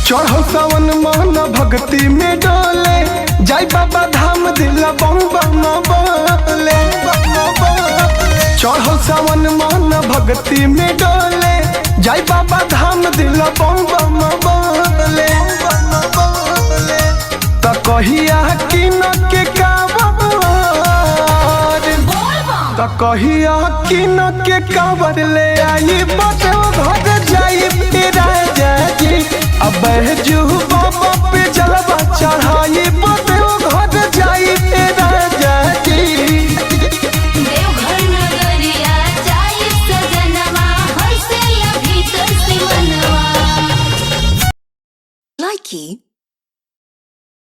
चढ़ो सावन मन भक्ति में डोले, जाई बाबा धाम दिला बम बम बोले। चढ़ो सावन मन भक्ति में डोले, जाई बाबा धाम दिला बम बम बोले। त कहिया कि न के कावर, त कहिया कि न के कावर ले आई बतो घर जाई राजा जी। अब जू बाबा पे जलवा चढ़ाई बतो घर जाई राजा जी। देवघर नगरिया जाई सजनवा, हर से अभी तो सिमनवा। Likey